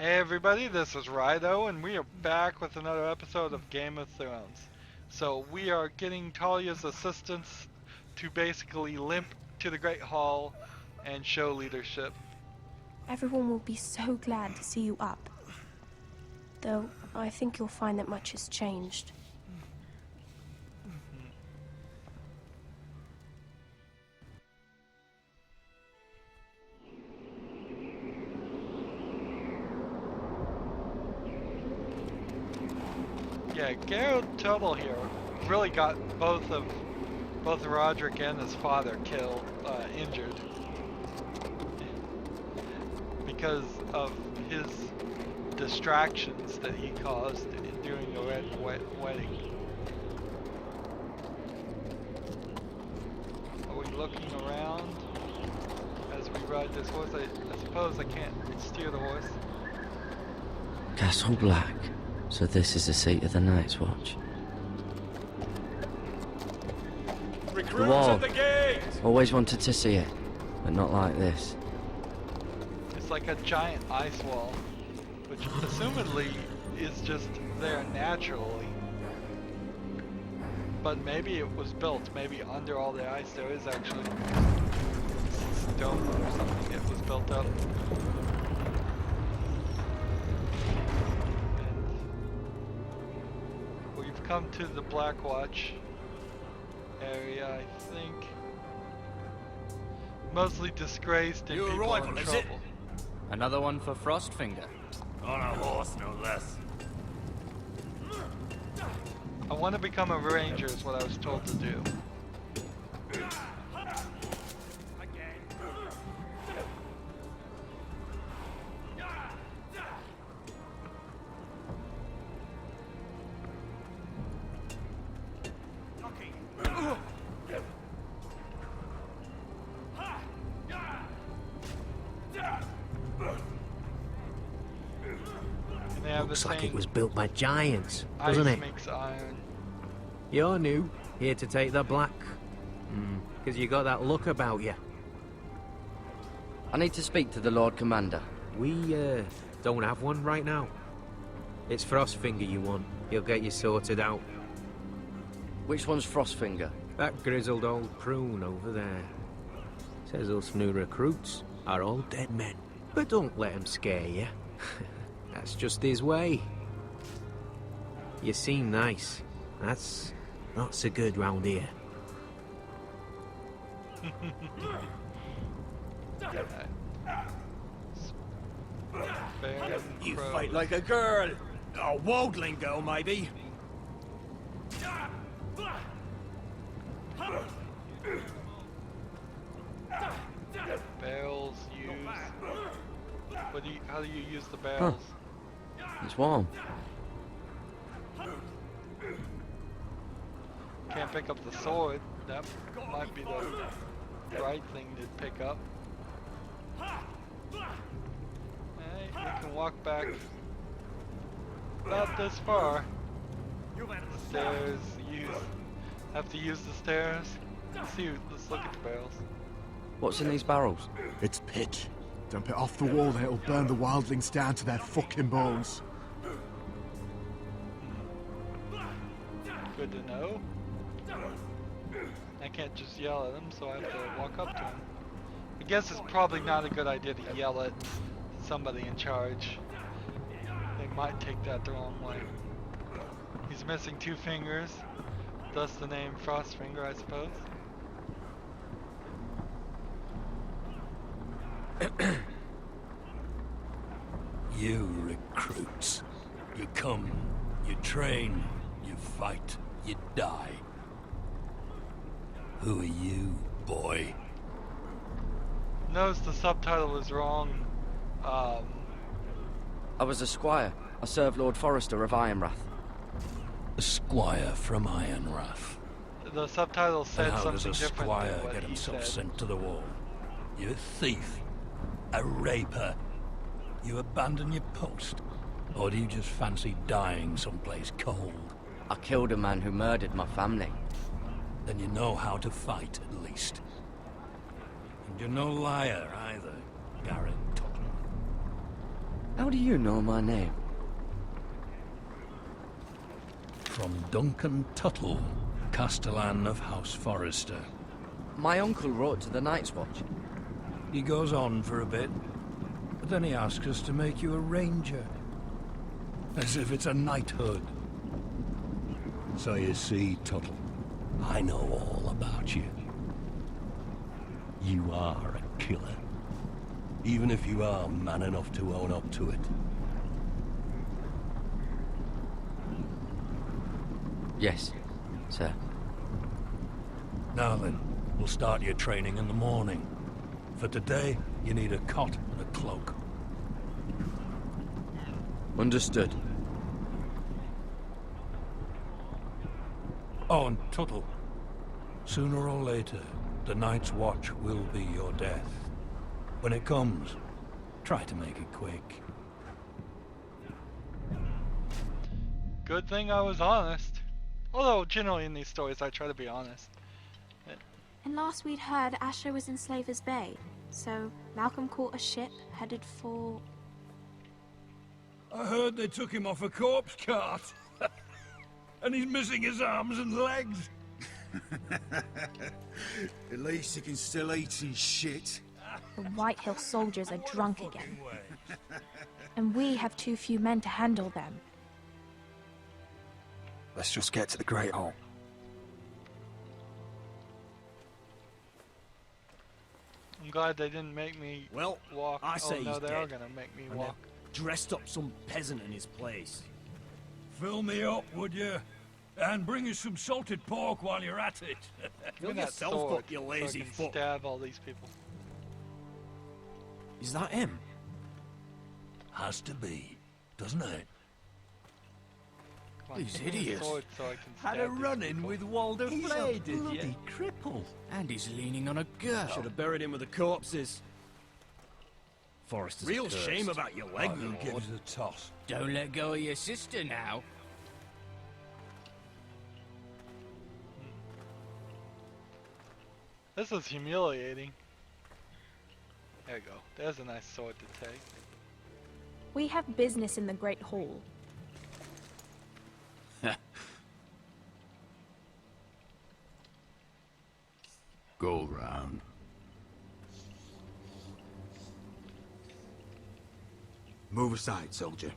Hey everybody, this is Rydo, and we are back with another episode of Game of Thrones. So we are getting Talia's assistance to basically limp to the Great Hall and show leadership. Everyone will be so glad to see you up. Though, I think you'll find that much has changed. Yeah, Garrett Tuttle here really got both Roderick and his father injured because of his distractions that he caused during the wedding. Are we looking around as we ride this horse? I suppose I can't steer the horse. Castle Black. So this is the seat of the Night's Watch. Recruits The wall. at the gate! Always wanted to see it, but not like this. It's like a giant ice wall, which assumedly is just there naturally. But maybe it was built, maybe under all the ice there is actually stone or something that was built up. We've come to the Black Watch area, I think. Mostly disgraced and people arrival, in is trouble. it? Another one for Frostfinger. On a horse, no less. I want to become a ranger is what I was told to do. Looks like it was built by giants, doesn't Ice it? makes iron. You're new, here to take the black. Because you got that look about you. I need to speak to the Lord Commander. We, don't have one right now. It's Frostfinger you want. He'll get you sorted out. Which one's Frostfinger? That grizzled old prune over there. Says us new recruits are all dead men. But don't let him scare you. That's just his way. You seem nice. That's not so good round here. You fight like a girl. A wogling girl, maybe. Barrels used. How do you use the barrels? It's warm. Can't pick up the sword. That might be the right thing to pick up. Hey, we can walk back about this far. The stairs have to use the stairs. Let's look at the barrels. What's in these barrels? It's pitch. Dump it off the wall and it'll burn the wildlings down to their fucking bones. Good to know. I can't just yell at them, so I have to walk up to them. I guess it's probably not a good idea to yell at somebody in charge. They might take that the wrong way. He's missing 2 fingers. Thus the name Frostfinger, I suppose. You recruits. You come, you train, you fight, you die. Who are you, boy? Notice the subtitle is wrong. I was a squire. I served Lord Forrester of Ironrath. A squire from Ironrath. The subtitle said And how something does a different squire than what get he himself said. sent to the wall? You a thief? A raper? You abandon your post? Or do you just fancy dying someplace cold? I killed a man who murdered my family. Then you know how to fight, at least. And you're no liar, either, Garrett Tuttle. How do you know my name? From Duncan Tuttle, Castellan of House Forrester. My uncle wrote to the Night's Watch. He goes on for a bit, but then he asks us to make you a ranger. As if it's a knighthood. So you see, Tuttle, I know all about you. You are a killer. Even if you are man enough to own up to it. Yes, sir. Now then, we'll start your training in the morning. For today, you need a cot and a cloak. Understood. Oh, and Tuttle. Sooner or later, the Night's Watch will be your death. When it comes, try to make it quick. Good thing I was honest. Although, generally in these stories, I try to be honest. And last we'd heard Asher was in Slaver's Bay, so Malcolm caught a ship headed for... I heard they took him off a corpse cart. And he's missing his arms and legs. At least he can still eat his shit. The White Hill soldiers are drunk again. And we have too few men to handle them. Let's just get to the Great Hall. I'm glad they didn't make me walk. I say oh no, he's they dead. are gonna make me walk. Dressed up some peasant in his place. Fill me up, would you? And bring us some salted pork while you're at it. Give me that yourself sword up, you so lazy I can fuck. stab all these people. Is that him? Has to be, doesn't it? Come on, These give me the idiots. sword so I can Had stab a these run-in people. with Walder Flay, did you? cripple. And he's leaning on a girl. Should have buried him with the corpses. Forrester's Real cursed. shame about your leg, Who Lord. gives a toss? Don't let go of your sister now. This is humiliating. There you go. There's a nice sword to take. We have business in the Great Hall. Go round. Move aside, soldier.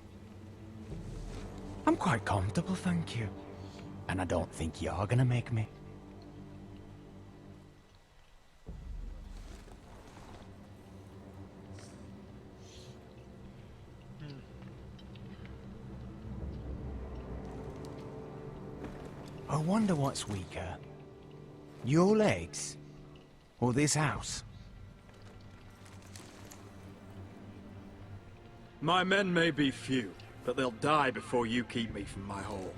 I'm quite comfortable, thank you. And I don't think you're gonna make me. I wonder what's weaker. Your legs? Or this house? My men may be few, but they'll die before you keep me from my hall.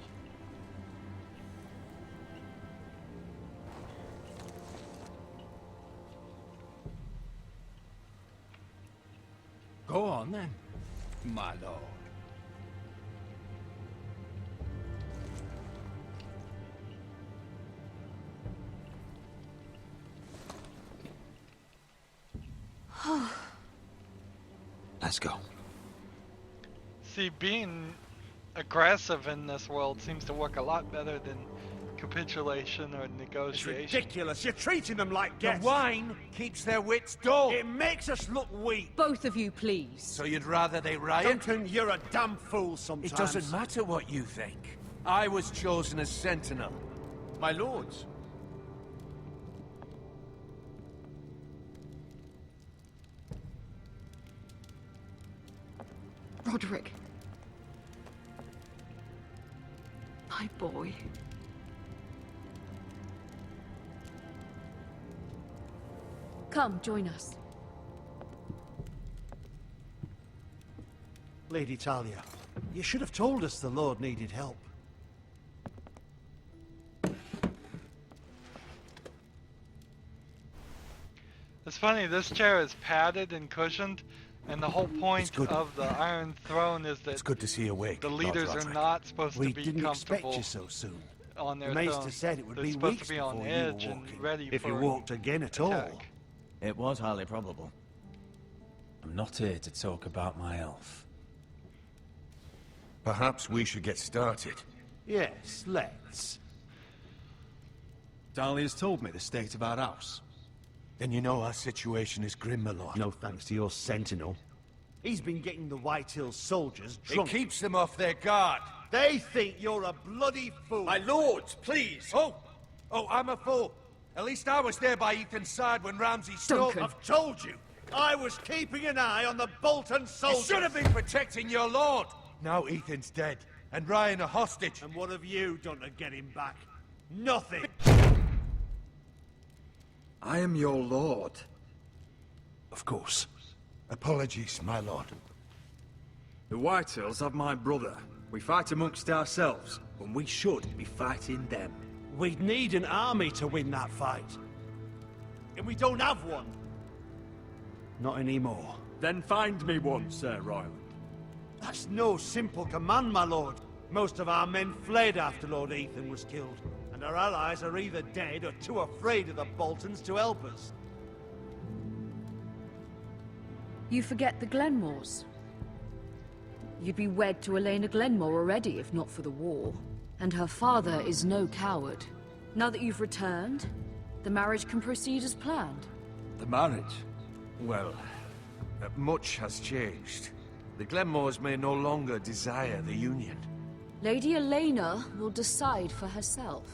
Go on then, my lord. Let's go. See, being aggressive in this world seems to work a lot better than capitulation or It's negotiation. ridiculous. You're treating them like guests. The wine keeps their wits dull. It makes us look weak. Both of you, please. So you'd rather they riot? Duncan, you're a damn fool sometimes. It doesn't matter what you think. I was chosen as sentinel. My lords. Roderick. My boy. Come, join us. Lady Talia, you should have told us the Lord needed help. It's funny, this chair is padded and cushioned, and the whole point of the Iron Throne is that It's good to see you awake, the Lord leaders are Roderick. not supposed We to be didn't comfortable expect you so soon. on their The Maester throne. said it would They're be supposed weeks to be on before you edge were and walking, ready if for you walked again at all. attack. It was highly probable. I'm not here to talk about my elf. Perhaps we should get started. Yes, let's. Dahlia's told me the state of our house. Then you know our situation is grim, my lord. No thanks to your sentinel. He's been getting the Whitehill soldiers drunk. It keeps them off their guard. They think you're a bloody fool. My lords, please! Oh, I'm a fool. At least I was there by Ethan's side when Ramsay stole... Duncan. I've told you. I was keeping an eye on the Bolton soldiers. You should have been protecting your lord. Now Ethan's dead, and Ryan a hostage. And what have you done to get him back? Nothing. I am your lord. Of course. Apologies, my lord. The Whitehills have my brother. We fight amongst ourselves, when we should be fighting them. We'd need an army to win that fight. And we don't have one. Not anymore. Then find me one, Sir Royland. That's no simple command, my lord. Most of our men fled after Lord Ethan was killed, and our allies are either dead or too afraid of the Boltons to help us. You forget the Glenmores. You'd be wed to Elena Glenmore already if not for the war. And her father is no coward. Now that you've returned, the marriage can proceed as planned. The marriage? Well, much has changed. The Glenmores may no longer desire the union. Lady Elena will decide for herself.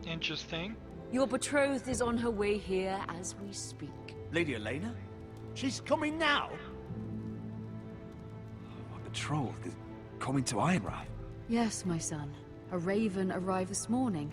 Interesting. Your betrothed is on her way here as we speak. Lady Elena? She's coming now? My betrothed is coming to Ironrath. Yes, my son. A raven arrived this morning.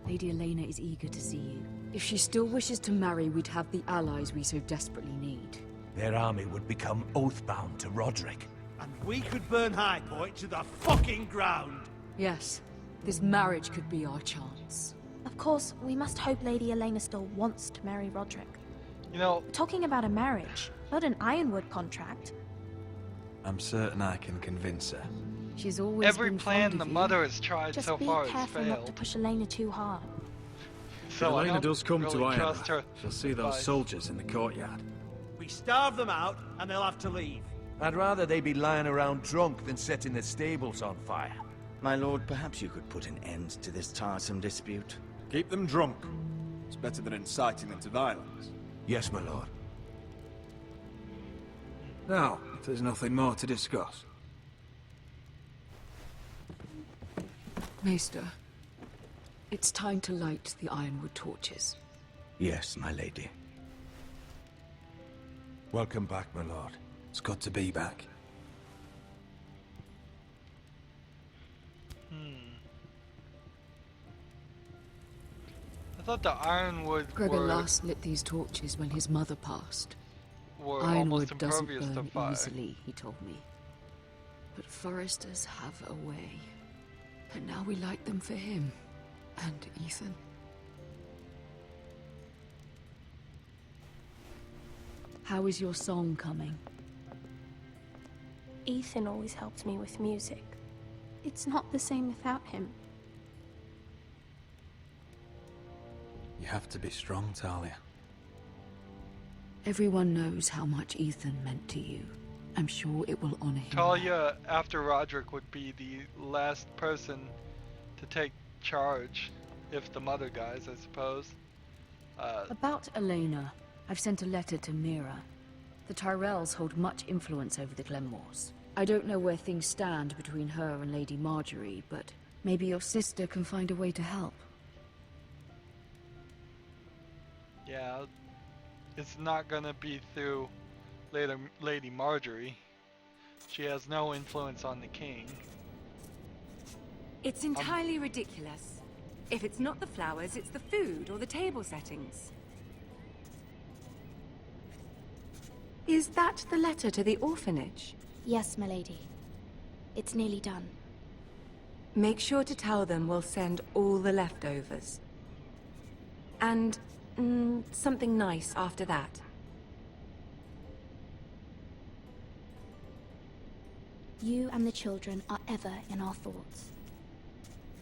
Lady Elena is eager to see you. If she still wishes to marry, we'd have the allies we so desperately need. Their army would become oath-bound to Roderick. And we could burn High Point to the fucking ground. Yes, this marriage could be our chance. Of course, we must hope Lady Elena still wants to marry Roderick. You know, We're talking about a marriage, not an Ironwood contract. I'm certain I can convince her. She's always every been plan fond the of you. mother has tried Just so be far has careful not to failed. push Elena too hard. So I Elena don't does come to really trust Ironrath. her She'll see those advice. soldiers in the courtyard. We starve them out, and they'll have to leave. I'd rather they be lying around drunk than setting the stables on fire. My lord, perhaps you could put an end to this tiresome dispute. Keep them drunk. It's better than inciting them to violence. Yes, my lord. Now, if there's nothing more to discuss. Maester, it's time to light the Ironwood torches. Yes, my lady. Welcome back, my lord. It's good to be back. I thought the Ironwood Gregor last lit these torches when his mother passed. were almost Ironwood doesn't impervious to burn fire. easily, he told me. But Forresters have a way. And now we light them for him. And Ethan. How is your song coming? Ethan always helped me with music. It's not the same without him. You have to be strong, Talia. Everyone knows how much Ethan meant to you. I'm sure it will honor him. Talia, after Roderick, would be the last person to take charge, if the mother dies, I suppose. About Elena, I've sent a letter to Mira. The Tyrells hold much influence over the Glenmores. I don't know where things stand between her and Lady Marjorie, but maybe your sister can find a way to help. Yeah, it's not gonna be through Lady Marjorie. She has no influence on the king. It's entirely ridiculous. If it's not the flowers, it's the food or the table settings. Is that the letter to the orphanage? Yes, my lady. It's nearly done. Make sure to tell them we'll send all the leftovers. And something nice after that. You and the children are ever in our thoughts.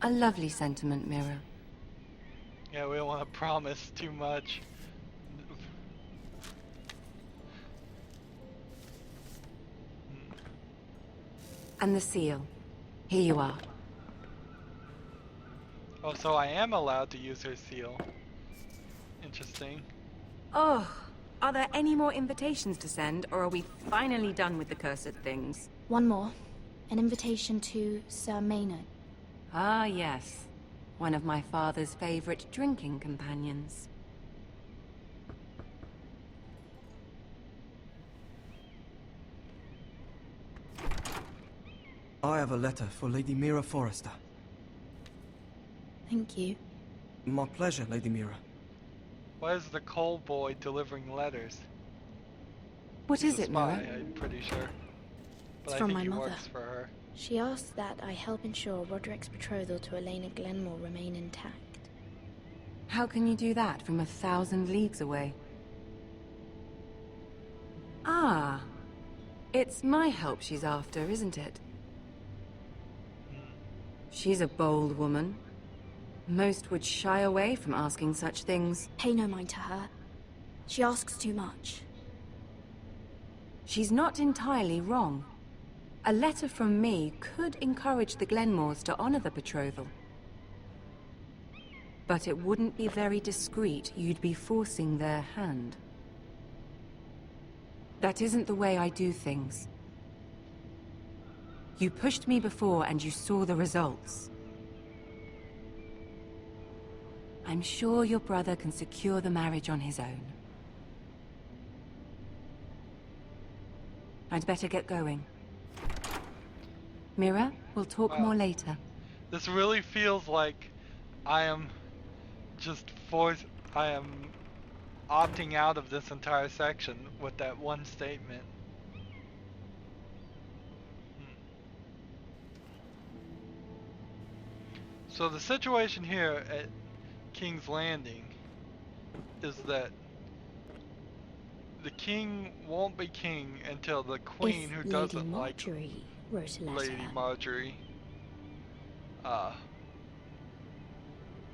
A lovely sentiment, Mira. Yeah, we don't want to promise too much. And the seal. Here you are. Oh, so I am allowed to use her seal. Interesting. Oh, are there any more invitations to send, or are we finally done with the cursed things? One more. An invitation to Sir Maynard. Ah, yes. One of my father's favorite drinking companions. I have a letter for Lady Mira Forrester. Thank you. My pleasure, Lady Mira. Why is the coal boy delivering letters? What He's is a it, spy, Mira? I'm pretty sure. But It's I from think my he mother. works for her. She asked that I help ensure Roderick's betrothal to Elena Glenmore remain intact. How can you do that from 1,000 leagues away? Ah. It's my help she's after, isn't it? She's a bold woman. Most would shy away from asking such things. Pay no mind to her. She asks too much. She's not entirely wrong. A letter from me could encourage the Glenmores to honor the betrothal. But it wouldn't be very discreet. You'd be forcing their hand. That isn't the way I do things. You pushed me before and you saw the results. I'm sure your brother can secure the marriage on his own. I'd better get going. Mira, we'll talk more later. This really feels like I am just I am opting out of this entire section with that one statement. So the situation here at King's Landing is that the king won't be king until the queen, who doesn't like wrote a letter. Lady Marjorie,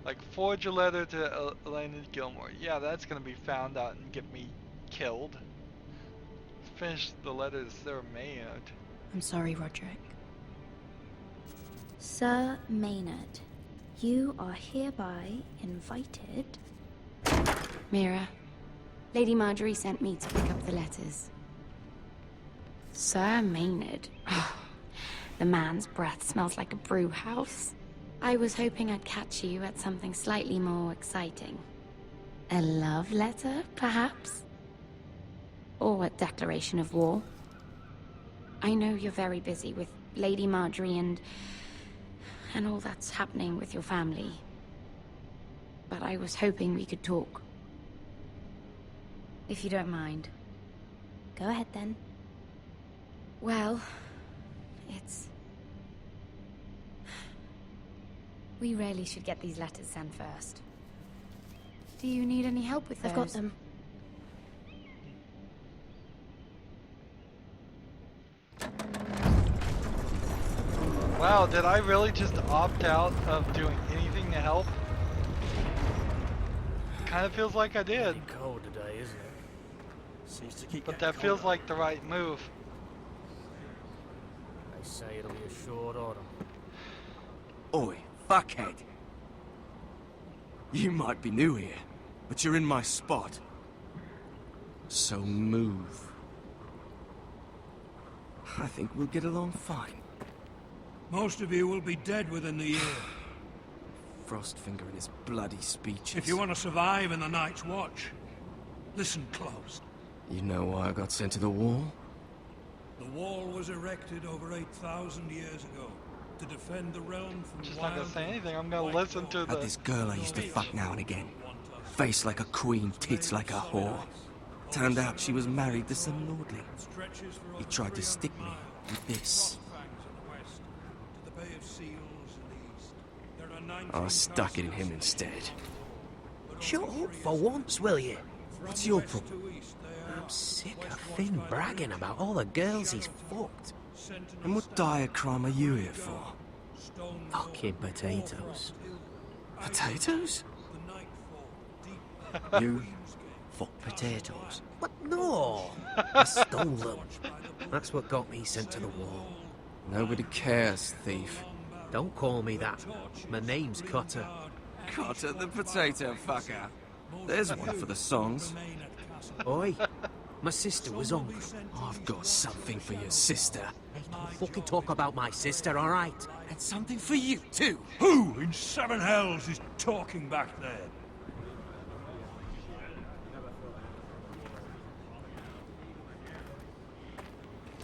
like forge a letter to Elena Gilmore. Yeah, that's gonna be found out and get me killed. Finish the letter to Sir Maynard. I'm sorry, Roderick. Sir Maynard, you are hereby invited. Mira, Lady Marjorie sent me to pick up the letters. Sir Maynard. The man's breath smells like a brew house. I was hoping I'd catch you at something slightly more exciting. A love letter, perhaps? Or a declaration of war? I know you're very busy with Lady Marjorie and all that's happening with your family. But I was hoping we could talk. If you don't mind. Go ahead then. Well, we really should get these letters sent first. Do you need any help with those? I've got them. Wow, did I really just opt out of doing anything to help? Kind of feels like I did. Cold today, isn't it? Seems to keep But that feels like the right move. They say it'll be a short autumn. Oi, fuckhead. You might be new here, but you're in my spot. So move. I think we'll get along fine. Most of you will be dead within the year. Frostfinger and his bloody speeches. If you want to survive in the Night's Watch, listen close. You know why I got sent to the wall? The wall was erected over 8,000 years ago to defend the realm from Just not gonna say anything. I'm gonna listen to Had this girl I used to fuck now and again. Face like a queen, tits like a whore. Turned out she was married to some lordling. He tried to stick me with this. I stuck it in him instead. Shut up for once, will you? What's your problem? I'm sick of Finn bragging about all the girls he's fucked. And what dire crime are you here for? Fucking potatoes. Potatoes? You fuck potatoes? What? No! I stole them. That's what got me sent to the wall. Nobody cares, thief. Don't call me that. My name's Cutter. Cutter the potato fucker. There's one for the songs. Oi, my sister was hungry. I've got something for your sister. Don't fucking talk about my sister, alright? And something for you, too. Who in seven hells is talking back there?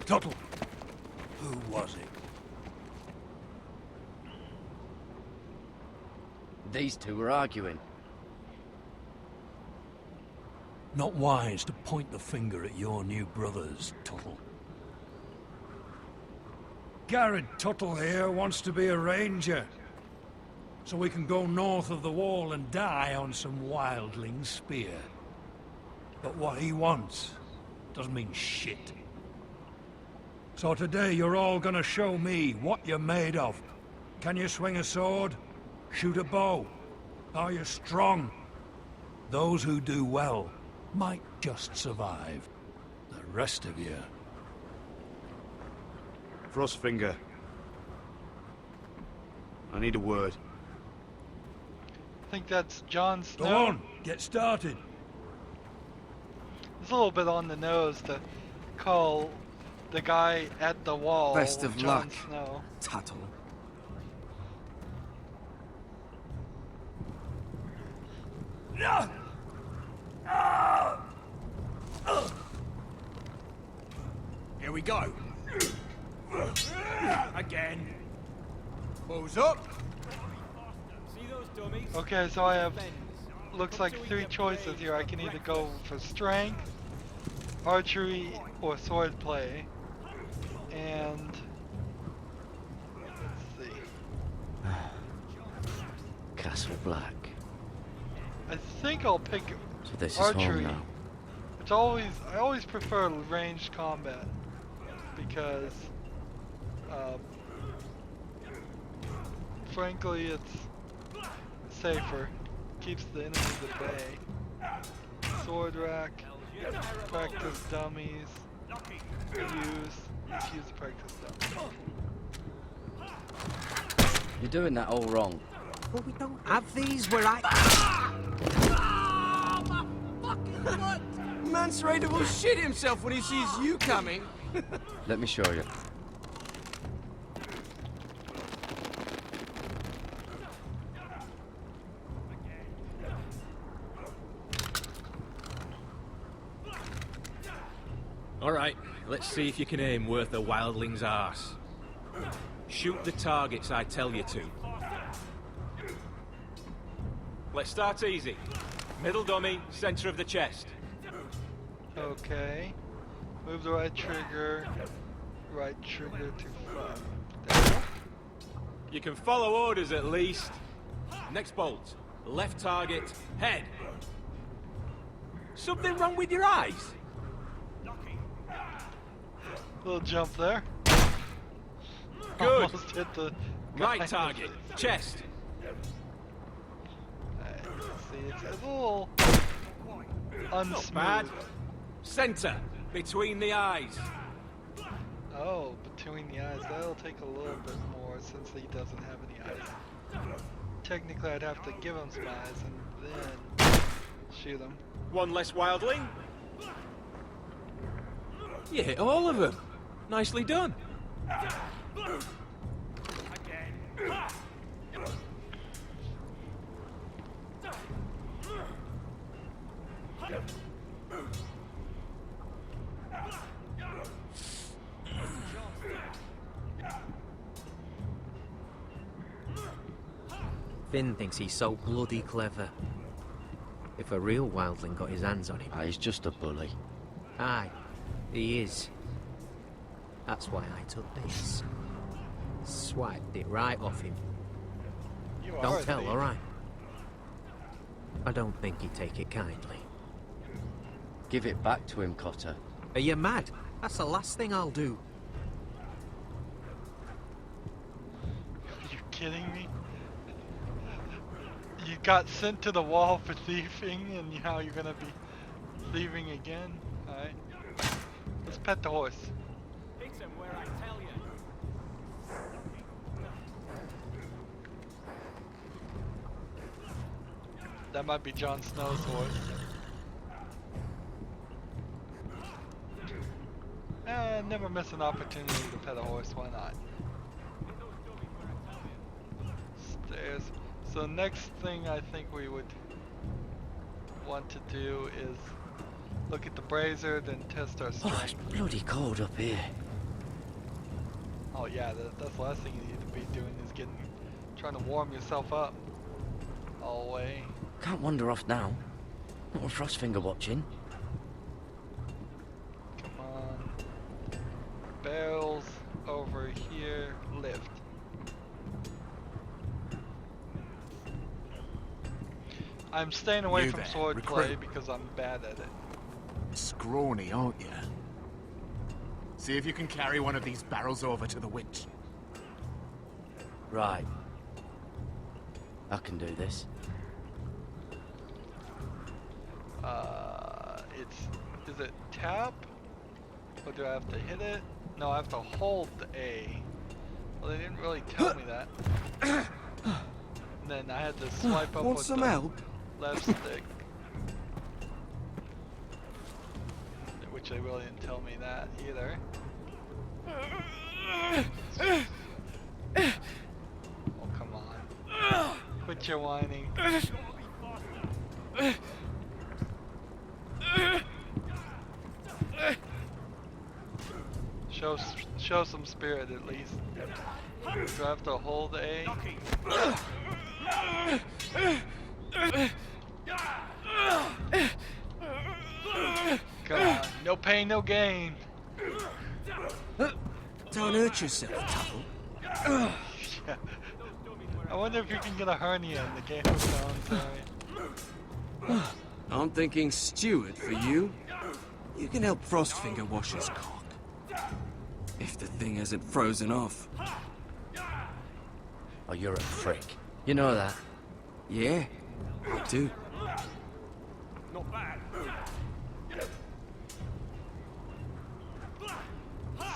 Tuttle. Who was it? These two were arguing. Not wise to point the finger at your new brothers, Tuttle. Garrett Tuttle here wants to be a ranger. So we can go north of the wall and die on some wildling spear. But what he wants doesn't mean shit. So today you're all gonna show me what you're made of. Can you swing a sword? Shoot a bow? Are you strong? Those who do well might just survive. The rest of you... Frostfinger. I need a word. I think that's Jon Snow. Go on, get started. It's a little bit on the nose to call the guy at the wall Best of Jon luck, Snow. Tuttle. Here we go. Again. Balls up. See those dummies? Okay, so I have, looks like 3 choices here. I can either go for strength, archery, or sword play. And let's see. Castle Black. I think I'll pick So this is archery. home now. It's I always prefer ranged combat because, frankly, it's safer. Keeps the enemies at bay. Sword rack, practice dummies, use practice dummies. You're doing that all wrong. But we don't have these where I... Man's Rydo will shit himself when he sees you coming. Let me show you. Alright, let's see if you can aim worth a wildling's arse. Shoot the targets I tell you to. Let's start easy. Middle dummy, center of the chest. Okay. Move the right trigger to fire. You can follow orders at least. Next bolt. Left target, head. Something wrong with your eyes? Little jump there. Good. Almost hit the Right target, chest. See, it's a little unsmooth. Not bad. Center, between the eyes. Oh, between the eyes. That'll take a little bit more since he doesn't have any eyes. Technically, I'd have to give him some eyes and then shoot him. One less wildling. You hit all of them. Nicely done. Finn thinks he's so bloody clever. If a real wildling got his hands on him... He's just a bully. Aye, he is. That's why I took this. Swiped it right off him. Don't tell, alright? I don't think he'd take it kindly. Give it back to him, Cotter. Are you mad? That's the last thing I'll do. Are you kidding me? You got sent to the wall for thieving, and now you're gonna be thieving again? Alright. Let's pet the horse. That might be Jon Snow's horse. Never miss an opportunity to pet a horse, why not? Stairs. So next thing I think we would want to do is look at the brazier, then test our strength. Oh, it's bloody cold up here. Oh yeah, that's the last thing you need to be doing is trying to warm yourself up all the way. Can't wander off now. Not with Frostfinger watching. Come on. Barrels over here. Lift. I'm staying away from swordplay because I'm bad at it. Scrawny, aren't you? See if you can carry one of these barrels over to the witch. Right. I can do this. Is it tap? Or do I have to hit it? No, I have to hold the A. Well, they didn't really tell me that. And then I had to swipe up Want with some the help? left stick. Which they really didn't tell me that either. Oh, come on. Quit your whining. Show some spirit at least. Do I have to hold A? Come on, no pain, no gain. Don't hurt yourself, Tuttle. Yeah. I wonder if you can get a hernia in the Game of Thrones area. I'm thinking steward for you. You can help Frostfinger wash his cock. If the thing hasn't frozen off. Oh, you're a prick. You know that? Yeah, I do. Not bad.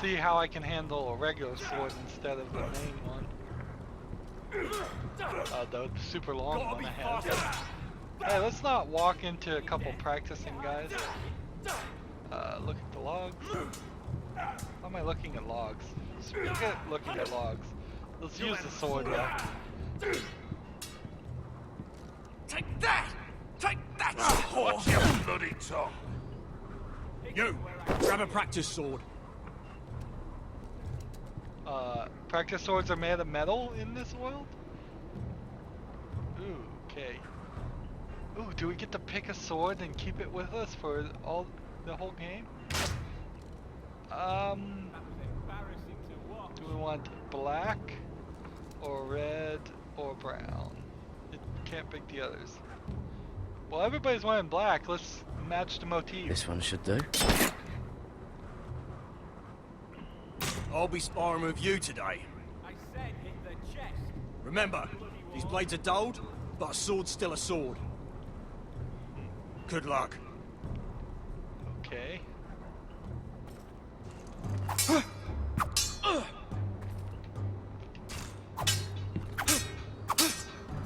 See how I can handle a regular sword instead of the main one. The super long one I have. Hey, let's not walk into a couple practicing guys. Look at the logs. Why am I looking at logs? Forget looking at logs. Let's use the sword now. Take that! Take that! Watch your bloody tongue! You! Grab a practice sword. Practice swords are made of metal in this world? Ooh, okay. Ooh, do we get to pick a sword and keep it with us for the whole game? Do we want black or red or brown? It can't pick the others. Well, everybody's wearing black. Let's match the motif. This one should do. I'll be sparring with you today. I said hit the chest. Remember, these blades are dulled, but a sword's still a sword. Good luck. Okay.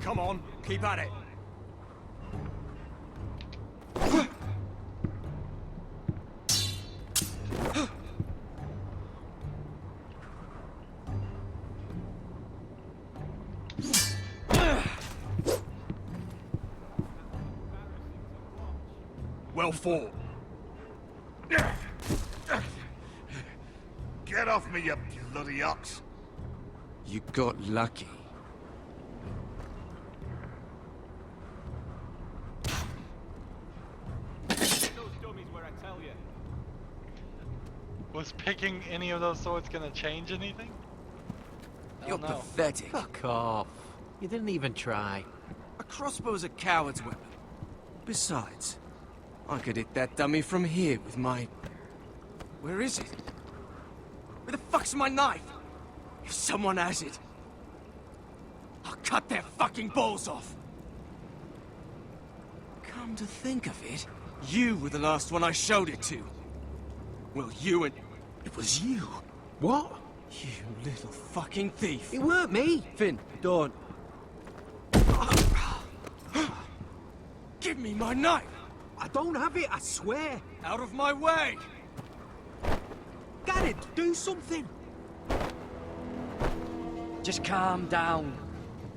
Come on, keep at it. Well fought. Get off me, you bloody ox! You got lucky. Those dummies where I tell you. Was picking any of those swords gonna change anything? I You're don't know. pathetic. Fuck off. You didn't even try. A crossbow's a coward's weapon. Besides, I could hit that dummy from here with my... Where is it? Where the fuck's my knife? If someone has it, I'll cut their fucking balls off. Come to think of it, you were the last one I showed it to. Well, you and... It was you. What? You little fucking thief. It weren't me. Finn, don't. me my knife! I don't have it, I swear! Out of my way! Garrett, do something! Just calm down.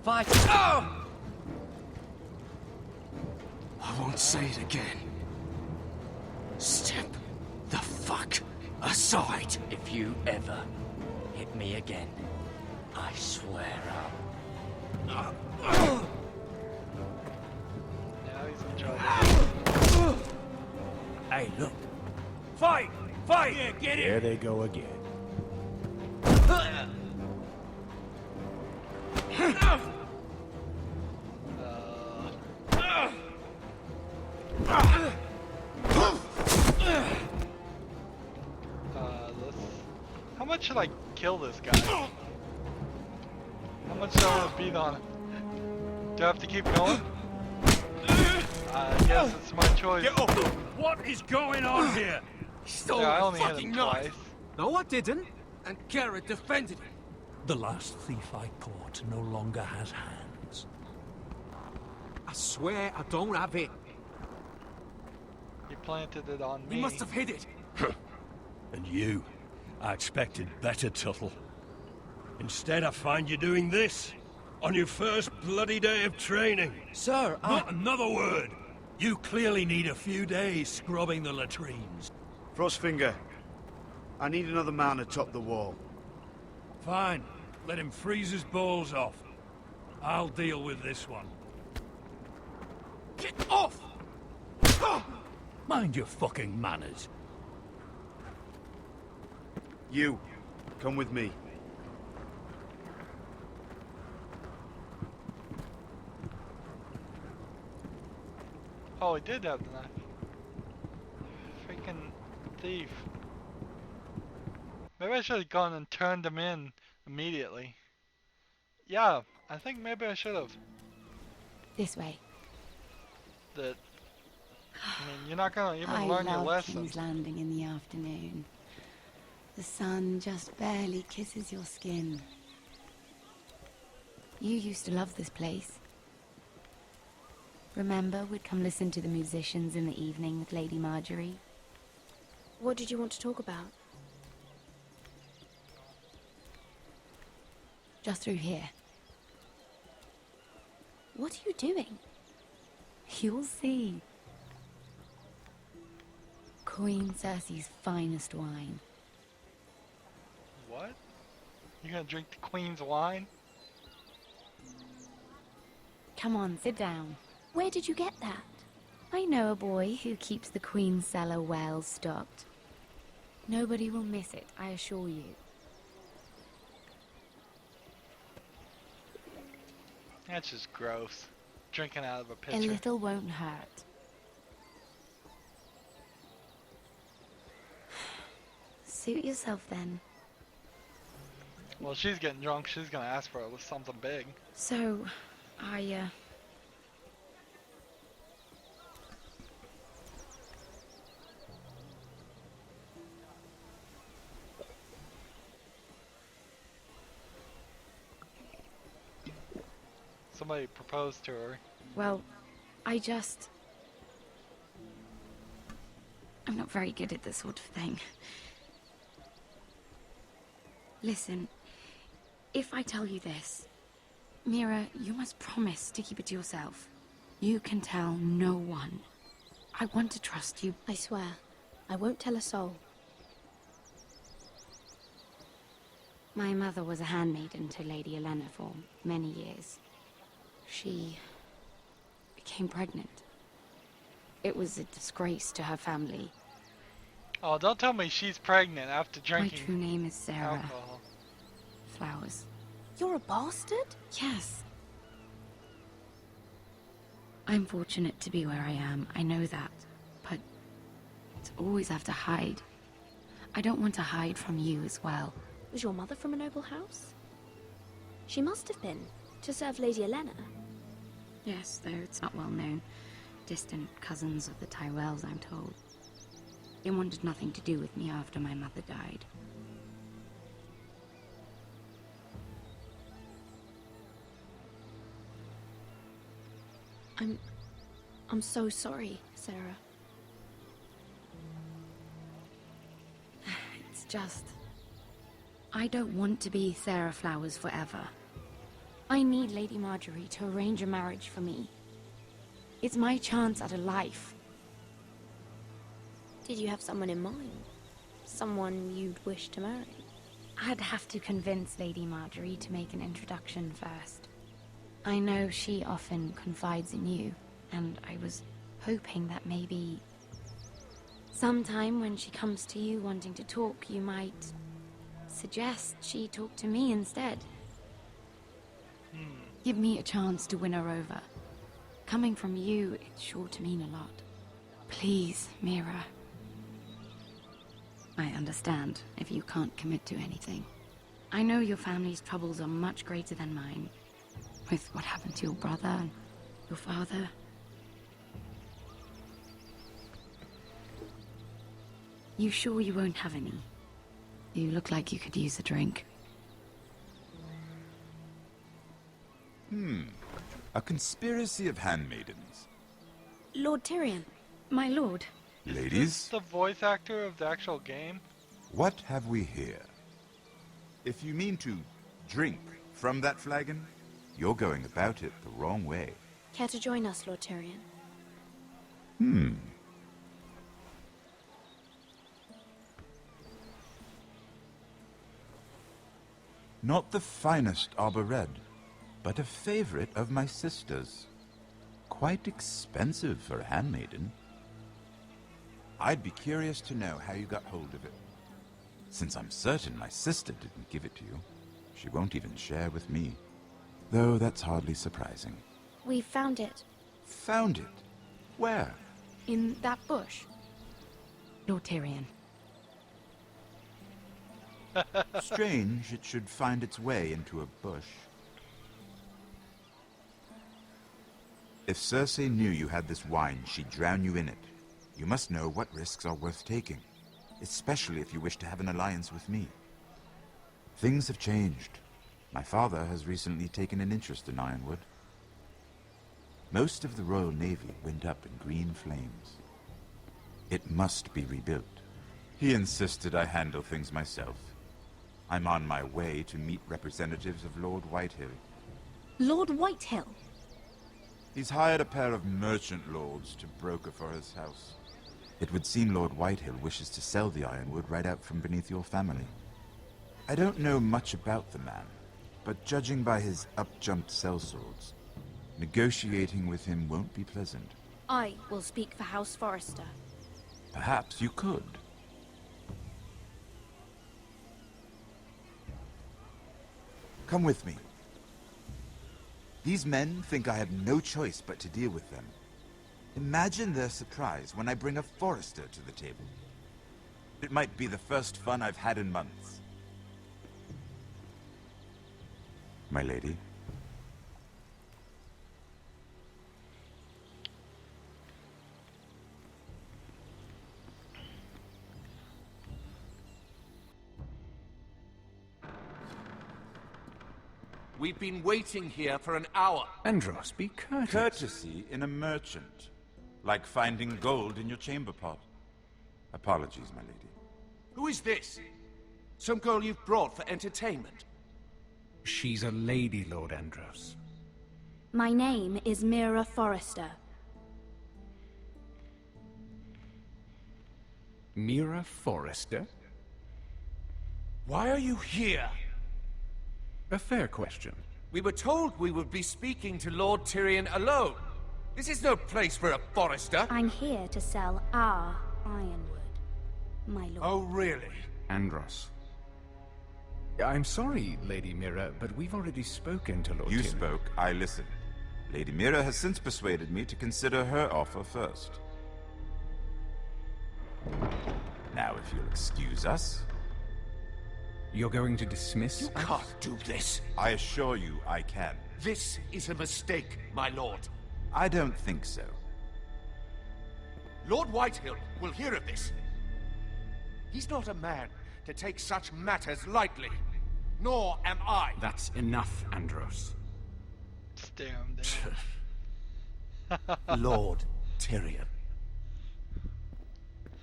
Fight. Oh! I won't say it again. Step the fuck aside. If you ever hit me again, I swear I'll... Now he's in charge. Hey, look. Fight! Fight! Yeah, get There they go again. How much should I kill this guy? How much do I want to beat on him? Do I have to keep going? I guess it's my choice. Get up! What is going on here? Stole Yeah, I my only hit fucking him knife. twice. No, I didn't. And Garrett defended him. The last thief I caught no longer has hands. I swear I don't have it. You planted it on me. He must have hid it. And you? I expected better, Tuttle. Instead, I find you doing this. On your first bloody day of training. Sir, Not another word! You clearly need a few days scrubbing the latrines. Frostfinger, I need another man atop the wall. Fine. Let him freeze his balls off. I'll deal with this one. Get off! Mind your fucking manners. You, come with me. Oh, he did have the knife. Freaking thief. Maybe I should have gone and turned him in immediately. Yeah, I think maybe I should have. This way. I mean, you're not gonna even I learn your love lesson. King's Landing in the afternoon. The sun just barely kisses your skin. You used to love this place. Remember, we'd come listen to the musicians in the evening with Lady Marjorie? What did you want to talk about? Just through here. What are you doing? You'll see. Queen Cersei's finest wine. What? You gonna drink the Queen's wine? Come on, sit down. Where did you get that? I know a boy who keeps the Queen's cellar well stocked. Nobody will miss it, I assure you. That's just gross. Drinking out of a A pitcher. little won't hurt. Suit yourself then. Well, she's getting drunk. She's gonna ask for something big. So, Somebody proposed to her. well, I'm not very good at this sort of thing. Listen, if I tell you this, Mira, you must promise to keep it to yourself. You can tell no one. I want to trust you. I swear, I won't tell a soul. My mother was a handmaiden to Lady Olenna for many years. She became pregnant. It was a disgrace to her family. Oh, don't tell me she's pregnant after My drinking true name is Sarah alcohol. Flowers. You're a bastard? Yes. I'm fortunate to be where I am, I know that. But to always have to hide. I don't want to hide from you as well. Was your mother from a noble house? She must have been, to serve Lady Olenna. Yes, though it's not well known. Distant cousins of the Tyrells, I'm told. They wanted nothing to do with me after my mother died. I'm so sorry, Sarah. It's just... I don't want to be Sarah Flowers forever. I need Lady Marjorie to arrange a marriage for me. It's my chance at a life. Did you have someone in mind? Someone you'd wish to marry? I'd have to convince Lady Marjorie to make an introduction first. I know she often confides in you, and I was hoping that maybe... sometime when she comes to you wanting to talk, you might suggest she talk to me instead. Give me a chance to win her over. Coming from you, it's sure to mean a lot. Please, Mira. I understand if you can't commit to anything. I know your family's troubles are much greater than mine. With what happened to your brother and your father. You sure you won't have any? You look like you could use a drink. A conspiracy of handmaidens. Lord Tyrion. My lord. Ladies, The voice actor of the actual game? what have we here? If you mean to drink from that flagon, you're going about it the wrong way. Care to join us, Lord Tyrion? Not the finest arbor red, but a favorite of my sister's. Quite expensive for a handmaiden. I'd be curious to know how you got hold of it. Since I'm certain my sister didn't give it to you, she won't even share with me. Though that's hardly surprising. We found it. Found it? Where? In that bush. Lord Tyrion. Strange it should find its way into a bush. If Cersei knew you had this wine, she'd drown you in it. You must know what risks are worth taking, especially if you wish to have an alliance with me. Things have changed. My father has recently taken an interest in Ironwood. Most of the Royal Navy went up in green flames. It must be rebuilt. He insisted I handle things myself. I'm on my way to meet representatives of Lord Whitehill. Lord Whitehill? He's hired a pair of merchant lords to broker for his house. It would seem Lord Whitehill wishes to sell the ironwood right out from beneath your family. I don't know much about the man, but judging by his up-jumped sellswords, negotiating with him won't be pleasant. I will speak for House Forrester. Perhaps you could. Come with me. These men think I have no choice but to deal with them. Imagine their surprise when I bring a Forrester to the table. It might be the first fun I've had in months. My lady. We've been waiting here for an hour. Andros, be courteous. Courtesy in a merchant. Like finding gold in your chamber pot. Apologies, my lady. Who is this? Some girl you've brought for entertainment? She's a lady, Lord Andros. My name is Mira Forrester. Mira Forrester? Why are you here? A fair question. We were told we would be speaking to Lord Tyrion alone. This is no place for a Forrester. I'm here to sell our ironwood, my lord. Oh, really? Andros. I'm sorry, Lady Mira, but we've already spoken to Lord You Tyrion. spoke, I listened. Lady Mira has since persuaded me to consider her offer first. Now, if you'll excuse us... You're going to dismiss You us? can't do this. I assure you I can. This is a mistake, my lord. I don't think so. Lord Whitehill will hear of this. He's not a man to take such matters lightly. Nor am I. That's enough, Andros. Stare him down. Lord, Tyrion.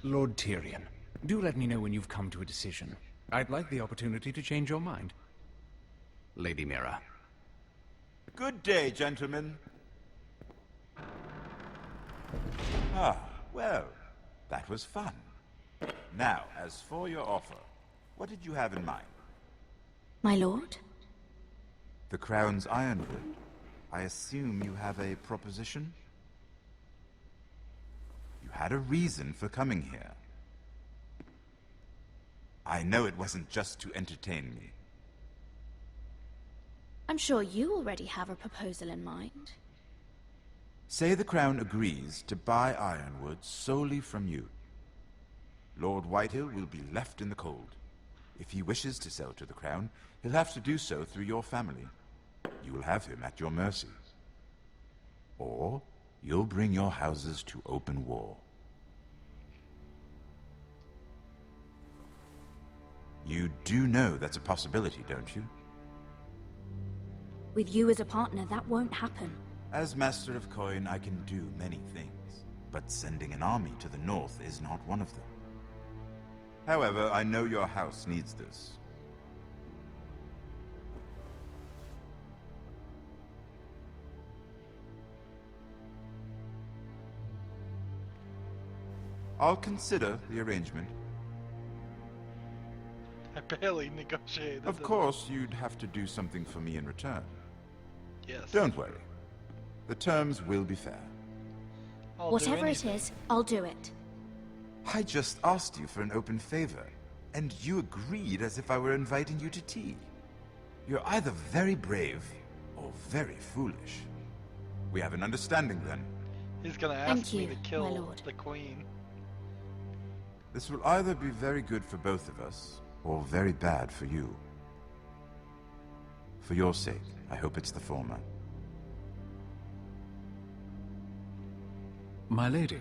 Lord Tyrion, do let me know when you've come to a decision. I'd like the opportunity to change your mind. Lady Mira. Good day, gentlemen. Ah, well, that was fun. Now, as for your offer, what did you have in mind? My lord? The Crown's Ironwood. I assume you have a proposition? You had a reason for coming here. I know it wasn't just to entertain me. I'm sure you already have a proposal in mind. Say the Crown agrees to buy Ironwood solely from you. Lord Whitehill will be left in the cold. If he wishes to sell to the Crown, he'll have to do so through your family. You will have him at your mercy. Or you'll bring your houses to open war. You do know that's a possibility, don't you? With you as a partner, that won't happen. As Master of Coin, I can do many things, but sending an army to the north is not one of them. However, I know your house needs this. I'll consider the arrangement. I barely negotiated. Of course, you'd have to do something for me in return. Yes. Don't worry. The terms will be fair. Whatever it is, I'll do it. I just asked you for an open favor, and you agreed as if I were inviting you to tea. You're either very brave or very foolish. We have an understanding then. He's gonna ask me to kill the queen. This will either be very good for both of us, or very bad for you. For your sake, I hope it's the former. My lady.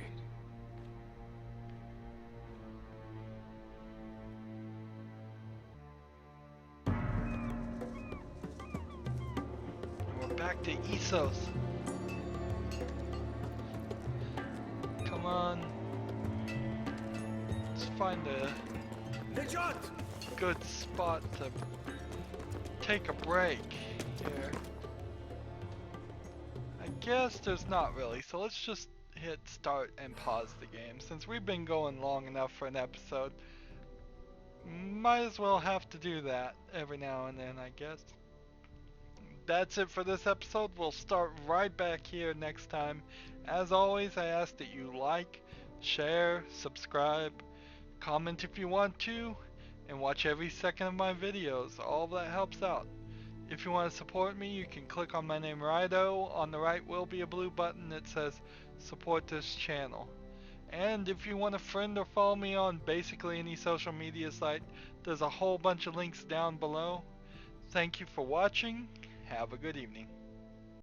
We're back to Essos. Come on. Let's find a good spot to take a break here. I guess there's not really, so let's just hit start and pause the game. Since we've been going long enough for an episode, might as well have to do that every now and then, I guess. That's it for this episode. We'll start right back here next time. As always, I ask that you like, share, subscribe, comment if you want to, and watch every second of my videos. All that helps out. If you want to support me, you can click on my name Rydo. On the right will be a blue button that says support this channel. And if you want to friend or follow me on basically any social media site, there's a whole bunch of links down below. Thank you for watching. Have a good evening.